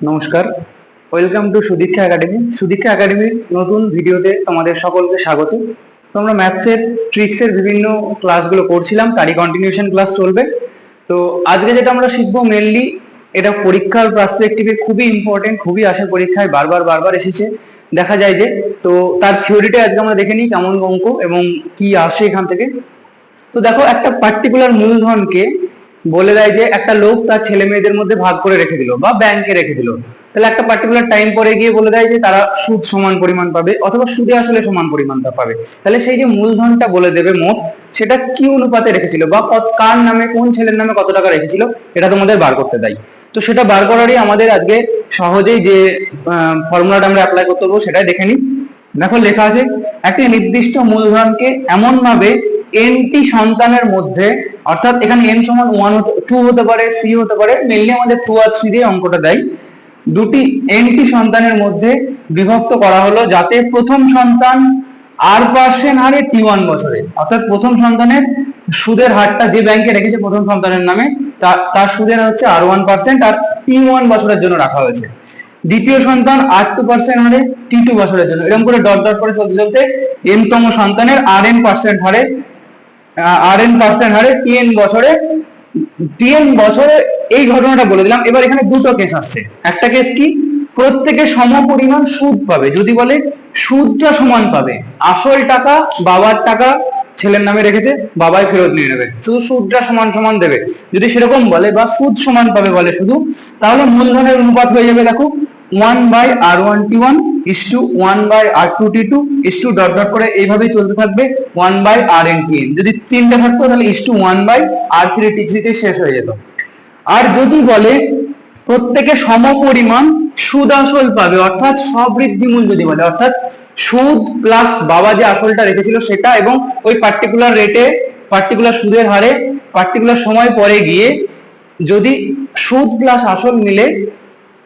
নমস্কার, welcome to সুদীক্ষা academy. সুদীক্ষা একাডেমির নতুন ভিডিওতে তোমাদের সকলকে স্বাগত। তোমরা ম্যাথসের ট্রিক্সের বিভিন্ন ক্লাসগুলো করছিলাম, তারই কন্টিনিউশন ক্লাস চলবে। তো আজকে যেটা আমরা শিখবো মেনলি, এটা পরীক্ষার পার্সপেক্টিভে খুবই ইম্পর্টেন্ট, খুবই আসে, পরীক্ষায় বারবার এসেছে, দেখা যায় যে। তো তার থিওরিটা আজকে আমরা দেখে নিই কেমন অঙ্ক এবং কি আসে এখান থেকে। তো দেখো, একটা পার্টিকুলার মূলধনকে বলে দেয় যে একটা লোক তার ছেলে মেয়েদের মধ্যে ভাগ করে রেখে দিল বা ব্যাংকে রেখে দিল। তাহলে একটা পার্টিকুলার টাইম পরে গিয়ে বলে দেয় যে তারা সুদ সমান পরিমাণ পাবে অথবা সুদে আসলে সমান পরিমাণটা পাবে। তাহলে সেই যে মূলধনটা বলে দেবে মোট, সেটা কি অনুপাতে রেখেছিল বা কার নামে, কোন ছেলের নামে কত টাকা রেখেছিল, এটা তোমাদের বার করতে দেয়। তো সেটা বার করারই আমাদের আজকে সহজেই যে ফর্মুলাটা আমরা অ্যাপ্লাই করতে পারবো সেটাই দেখে নিই। দেখো, লেখা আছে একটি নির্দিষ্ট মূলধনকে এমন ভাবে এনটি সন্তানের মধ্যে, অর্থাৎ এখানে এন সমান 2 হতে পারে, 3 হতে পারে, মেনলি আমাদের 2 আর 3 দিয়ে অঙ্কটা দেয়। দুটি এনটি সন্তানের মধ্যে বিভক্ত করা হলো যাতে প্রথম সন্তান R% হারে T1 বছরে, অর্থাৎ প্রথম সন্তানের সুদের হারটা যে ব্যাংকে রেখেছে প্রথম সন্তানের নামে, তার সুদের হচ্ছে R1% আর T1 বছরের জন্য রাখা হয়েছে। দ্বিতীয় সন্তান R2% হারে T2 বছরের জন্য, এরকম করে ডট ডট করে চলতে চলতে এনতম সন্তানের RN% হারে TN বছরে এই ঘটনাটা বলে দিলাম। এবার এখানে দুটো কেস আসছে। একটা কেস কি, প্রত্যেকে সম পরিমাণ সুদ পাবে। যদি বলে সুদটা সমান পাবে, আসল টাকা বাবার টাকা ছেলের নামে রেখেছে, বাবাই ফেরত নিয়ে নেবে, শুধু সুদটা সমান সমান দেবে। যদি সেরকম বলে বা সুদ সমান পাবে বলে শুধু, তাহলে মূলধনের অনুপাত হয়ে যাবে, দেখো 1/R1T1 ইসটু 1/R2T2 ইসটু ডট ডট করে এইভাবেই চলতে থাকবে 1/RNTN। যদি তিনটা থাকতো তাহলে ইসটু 1/R3T3 তে শেষ হয়ে যেত। আর যদি বলে প্রত্যেকে সম পরিমাণ সুদ আসল পাবে, অর্থাৎ সবৃদ্ধিমূল যদি বলে, অর্থাৎ সুদ প্লাস বাবা যে আসলটা রেখেছিল সেটা, এবং ওই পার্টিকুলার রেটে, পার্টিকুলার সুদের হারে, পার্টিকুলার সময় পরে গিয়ে যদি সুদ প্লাস আসল মিলে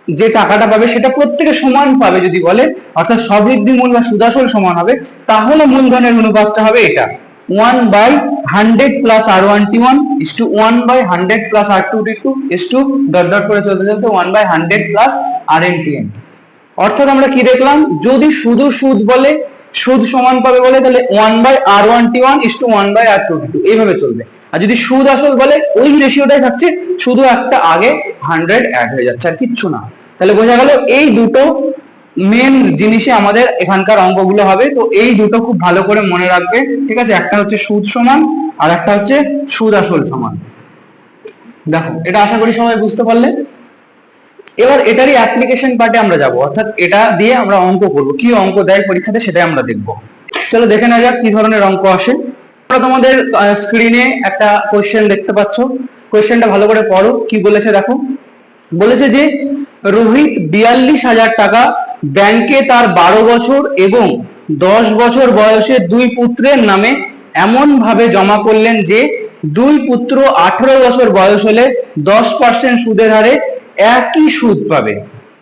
যে টাকাটা পাবে সেটা প্রত্যেকে সমান পাবে যদি বলে, অর্থাৎ সবৃদ্ধিমূল বা সুদাসল সমান হবে, তাহলে মূলধনের অনুপাতটা হবে এটা 1/100 plus R1T1 is to 1/100 plus R2T2 is to dot dot করে চলতে চলতে 1/100 প্লাস RNTN। অর্থাৎ আমরা কি দেখলাম, যদি শুধু সুদ বলে, সুদ সমান পাবে বলে, তাহলে 1/R1T1 ইসটু 1/R2T2 এইভাবে চলবে। আর যদি সুদ আসল বলে, ওই রেশিওটাই থাকছে, শুধু একটা আগে 100 অ্যাড হয়ে যাচ্ছে, আর কিচ্ছু না। তাহলে বোঝা গেল এই দুটো মেন জিনিসে আমাদের এখানকার অঙ্কগুলো হবে। তো এই দুটো খুব ভালো করে মনে রাখবে, ঠিক আছে? একটা হচ্ছে সুদ সমান আর একটা হচ্ছে সুদ আসল সমান। দেখো, এটা আশা করি সবাই বুঝতে পারলে। এবার এটারই অ্যাপ্লিকেশন পার্টে আমরা যাব, অর্থাৎ এটা দিয়ে আমরা অঙ্ক করব। কি অঙ্ক দেয় পরীক্ষাতে সেটাই আমরা দেখব। চলো দেখে নেওয়া যাক কি ধরনের অঙ্ক আসে। তোমরা তোমাদের স্ক্রিনে একটা কোশ্চেন দেখতে পাচ্ছ, কোশ্চেনটা ভালো করে পড়ো। কি বলেছে দেখো, বলেছে যে রোহিত 42,000 টাকা ব্যাংকে তার 12 বছর এবং 10 বছর বয়সের দুই পুত্রের নামে এমন ভাবে জমা করলেন যে দুই পুত্র 18 বছর বয়স হলে 10% সুদের হারে একই সুদ পাবে।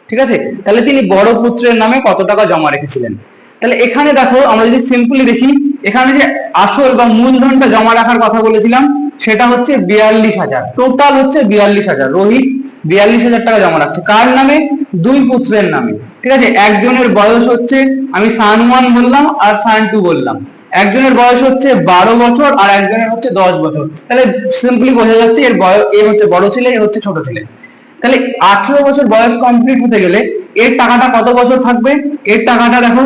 ঠিক আছে? তাহলে তিনি বড় পুত্রের নামে কত টাকা জমা রেখেছিলেন। তাহলে এখানে দেখো, আমরা যদি সিম্পলি দেখি, এখানে যে আসল বা মূলধনটা জমা রাখার কথা বলেছিলাম সেটা হচ্ছে 42,000, টোটাল হচ্ছে 42,000। রোহিত 42,000 টাকা জমা রাখছে কার নামে? দুই পুত্রের নামে। ঠিক আছে? একজনের বয়স হচ্ছে, আমি সান1 বললাম আর সান2 বললাম। একজনের বয়স হচ্ছে 12 বছর আর একজনের হচ্ছে 10 বছর। তাহলে সিম্পলি বোঝা যাচ্ছে এর বয়স, এ হচ্ছে বড় ছেলে, এ হচ্ছে ছোট ছেলে। তাহলে 18 বছর বয়স কমপ্লিট হতে গেলে এর টাকাটা কত বছর থাকবে? এর টাকাটা দেখো,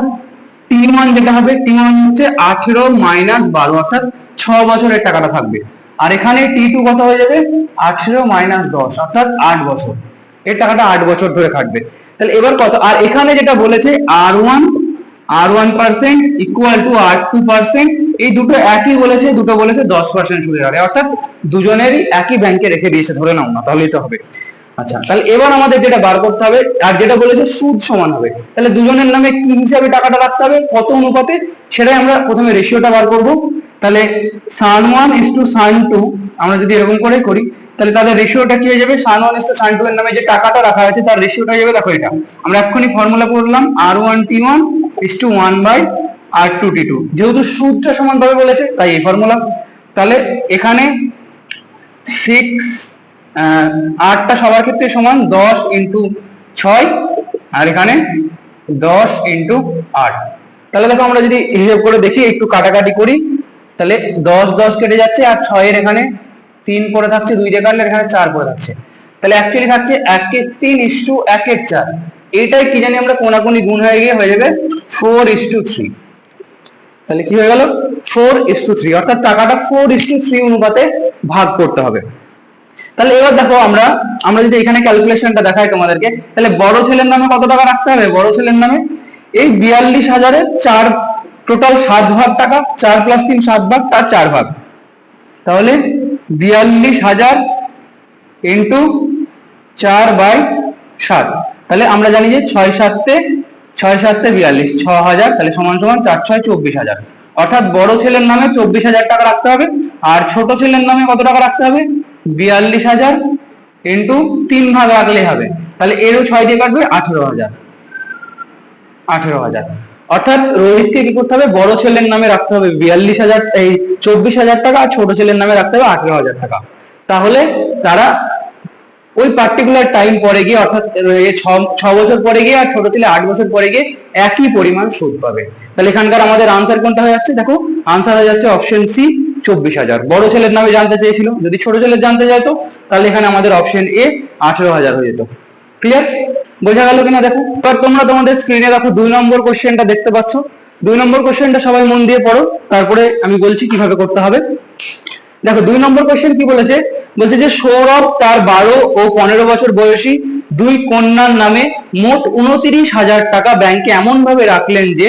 T1 যেটা হবে, T1 হচ্ছে 18 মাইনাস 12, অর্থাৎ 6 বছরের টাকাটা থাকবে। আর এখানে T2 কত হয়ে যাবে? 18 মাইনাস 10, অর্থাৎ 8 বছর। এর টাকাটা 8 বছর ধরে থাকবে। তাহলে এবার কত, আর এখানে যেটা বলেছে R1% ইকুয়াল টু R2%, এই দুটো একই বলেছে, দুটো বলেছে 10% সুদের হারে, অর্থাৎ দুজনেরই একই ব্যাংকে রেখে দিয়েছে, ধরে নাও না, তাহলেই তো হবে। আচ্ছা, তাহলে এবার আমাদের যেটা বার করতে হবে, আর যেটা বলেছে সুদ সমান হবে, তাহলে দুজনের নামে কি হিসাবে টাকাটা রাখতে হবে, কত অনুপাতে, সেটাই আমরা প্রথমে রেশিওটা বার করব। তাহলে সান1 ইসটু সান2 আমরা যদি এরকম করে করি, তাহলে তাদের রেশিওটা কি হয়ে যাবে? সান1 ইসটু সান2 এর নামে যে টাকাটা রাখা আছে তার রেশিওটা হয়ে যাবে, দেখো এটা আমরা এক্ষুনি ফর্মুলা করলাম, R1T1 ইসটু 1/R2T2। যেহেতু সুদটা সমান ভাবে বলেছে তাই এই ফর্মুলা। তাহলে এখানে 6 8টা সবার ক্ষেত্রে সমান 10 ইন্টু 6, আর এখানে 10 ইন্টু 8। তাহলে দেখো আমরা যদি হিসেব করে দেখি, একটু কাটাকাটি করি, তাহলে 10 10 কেটে যাচ্ছে, আর 6 এর এখানে 3 পড়ে থাকছে, 2 দিয়ে কাটলে এখানে 4 পড়ে থাকছে। তাহলে অ্যাকচুয়ালি থাকছে 1/3:1/4। এটাই কি জানি আমরা কোনাকুনি গুণ হয়ে গিয়ে হয়ে যাবে 4:3। তাহলে কি হয়ে গেল 4:3, অর্থাৎ টাকাটা 4:3 অনুপাতে ভাগ করতে হবে। তাহলে এবার দেখো আমরা যদি এখানে ক্যালকুলেশনটা দেখাই তোমাদেরকে, তাহলে বড় ছেলের নামে কত টাকা রাখতে হবে? বড় ছেলের নামে এই 42,000-এর 4 টোটাল 7 ভাগ টাকা, 4 + 3 7 ভাগ, তার 4 ভাগ। তাহলে 42,000 ইন্টু 4/7। তাহলে আমরা জানি যে 6 7 42, 6,000, তাহলে সমান সমান 4 6 24,000। অর্থাৎ বড় ছেলের নামে 24,000 টাকা রাখতে হবে, আর ছোট ছেলের নামে কত টাকা রাখতে হবে? 42,000 ইন্টু 3 ভাগ রাখলেই হবে। তাহলে এরও 6 দিয়ে কাটবে, 18,000। অর্থাৎ রোহিতকে কি করতে হবে? বড় ছেলের নামে রাখতে হবে 42,000, এই 24,000 টাকা, আর ছোট ছেলের নামে রাখতে হবে 18,000 টাকা। তাহলে তারা ওই পার্টিকুলার টাইম পরে গিয়ে, অর্থাৎ 6 বছর পরে গিয়ে আর ছোট ছেলে 8 বছর পরে গিয়ে একই পরিমাণ সুদ পাবে। তাহলে এখানকার আমাদের আনসার কোনটা হয়ে যাচ্ছে? দেখো আনসার হয়ে যাচ্ছে অপশন সি, 24,000। বড় ছেলের নামে জানতে চেয়েছিল, যদি ছোট ছেলের জানতে চাইতো তাহলে এখানে আমাদের অপশন এ 18,000 হয়ে যেত। ক্লিয়ার? বোঝা গেল কিনা দেখো। এবার তোমরা তোমাদের স্ক্রিনে দেখো 2 নম্বর কোশ্চেনটা দেখতে পাচ্ছ। 2 নম্বর কোশ্চেনটা সবাই মন দিয়ে পড়ো, তারপরে আমি বলছি কিভাবে করতে হবে। দেখো 2 নম্বর কোশ্চেন কি বলেছে? বলছে যে সৌরভ তার 12 ও 15 বছর বয়সী 2 কন্যার নামে মোট 29,000 টাকা ব্যাংকে এমন ভাবে রাখলেন যে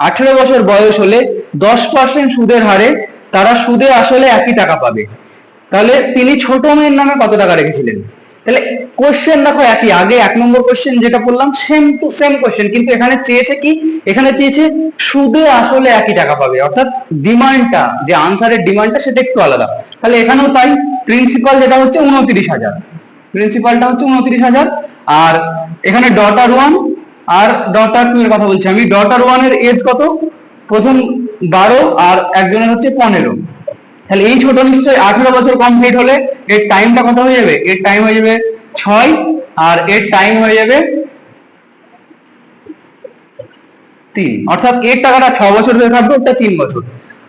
18 বছর বয়স হলে 10% সুদের হারে তারা সুদে আসলে একই টাকা পাবে। তাহলে তিনি ছোট মেয়ের নামে কত টাকা রেখেছিলেন? তাহলে কোশ্চেন দেখো একই, আগে 1 নম্বর কোশ্চেন যেটা বললাম সেম টু সেম কোশ্চেন, কিন্তু এখানে চেয়েছে কি? এখানে চেয়েছে সুদে আসলে একই টাকা পাবে, অর্থাৎ ডিমান্ডটা, যে আনসারের ডিমান্ডটা সেটা একটু আলাদা। তাহলে এখানেও তাই, প্রিন্সিপাল যেটা হচ্ছে 29,000, প্রিন্সিপালটা হচ্ছে 29,000, আর এখানে ডটার 1 আর ডটার 2 এর কথা বলছি আমি। ডটার 1 এর এজ কত? প্রথম 12 আর একজনের হচ্ছে 15। তাহলে এই ছোট নিশ্চয়ই 18 বছর কমপ্লিট হলে এর টাইমটা কত হয়ে যাবে? এর টাইম হয়ে যাবে 6, আর এর টাইম হয়ে যাবে 3, অর্থাৎ এর টাকাটা 6 বছর ধরে থাকবে, ওটা 3 বছর।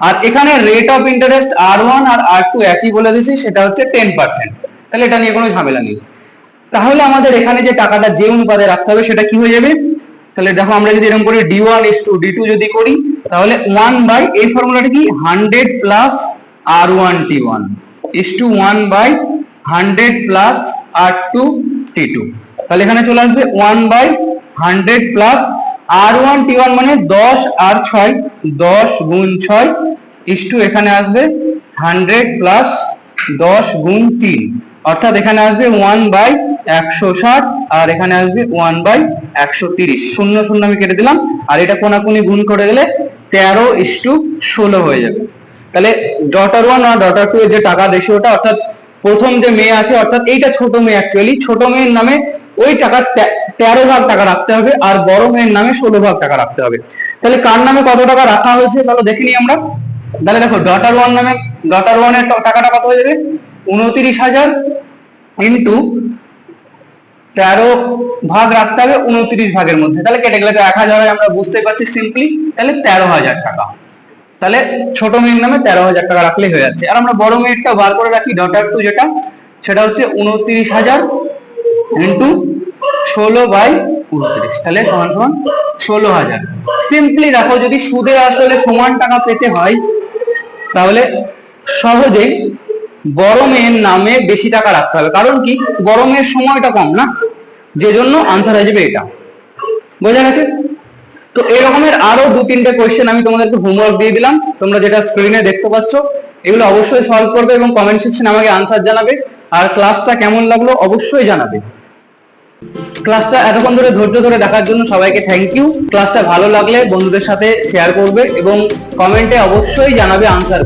আর এখানে rate of interest R1 R R2 একই বলে দিয়েছি, সেটা হচ্ছে 10%। তাহলে এটা নিয়ে কোনো ঝামেলা নেই। তাহলে আমাদের এখানে যে টাকাটা যে অনুপাতে রাখতে হবে সেটা কি হয়ে যাবে? তাহলে দেখো আমরা যদি এরকম করে D1:D2 যদি করি, তাহলে 1 বাই, এই ফর্মুলাটা কি? 100 plus R1T1 = 1 by 100 plus R2T2। তাহলে এখানে চলে আসবে 1 বাই 100 প্লাস R1T1 মানে 10 আর 6, 10 গুণ 6 এখানে আসবে 100 প্লাস 10 গুণ 3, অর্থাৎ এখানে আসবে 1 বাই 160, আর এখানে আসবে 1 বাই 130। 0 0 আমি কেটে দিলাম, আর এটা কোনাকুনি গুণ করে গেলে 13:16 হয়ে যাবে। তাহলে ডটার 1 আর ডটার 2 এর যে টাকা রেশিওটা, অর্থাৎ প্রথম যে মেয়ে আছে, অর্থাৎ এইটা ছোট মেয়ে, অ্যাকচুয়ালি ছোট মেয়ের নামে ওই টাকা 13 ভাগ টাকা রাখতে হবে, আর বড় মেয়ের নামে 16 ভাগ টাকা রাখতে হবে। তাহলে কার নামে কত টাকা রাখা হয়েছে চলো দেখে নিই আমরা। তাহলে দেখো ডটার 1 নামে, ডটার 1 এর টাকাটা কত হয়ে যাবে? 29,000 ইন্টু 13 ভাগ রাখতে হবে 29 ভাগের মধ্যে, তাহলে কেটে গেলে 1,000 হয়, আমরা বুঝতেই পারছি সিম্পলি। তাহলে 13,000 টাকা। তাহলে ছোট মেয়ের নামে 13,000 টাকা রাখলেই হয়ে যাচ্ছে। আর আমরা বড় মেয়েরটা বার করে রাখি, ডটার 2 যেটা, সেটা হচ্ছে 29,000 ইন্টু 16/29, তাহলে সমান সমান 16,000। সিম্পলি দেখো, যদি সুদে আসলে সমান টাকা পেতে হয় তাহলে সহজেই বড় মেয়ের নামে বেশি টাকা রাখতে হবে, কারণ কি? বড় মেয়ের সময়টা কম না, যে জন্য আনসার হয়ে যাবে এটা। বোঝা গেছে? তো এই রকমের আরো 2-3টে কোয়েশ্চেন আমি তোমাদেরকে হোমওয়ার্ক দিয়ে দিলাম, তোমরা যেটা স্ক্রিনে দেখতে পাচ্ছ, এগুলো অবশ্যই সলভ করবে এবং কমেন্ট সেকশনে আমাকে আনসার জানাবে। আর ক্লাসটা কেমন লাগলো অবশ্যই জানাবে। ক্লাসটা এতক্ষণ ধরে ধৈর্য ধরে দেখার জন্য সবাইকে থ্যাংক ইউ। ক্লাসটা ভালো লাগলে বন্ধুদের সাথে শেয়ার করবে এবং কমেন্টে অবশ্যই জানাবে আনসার।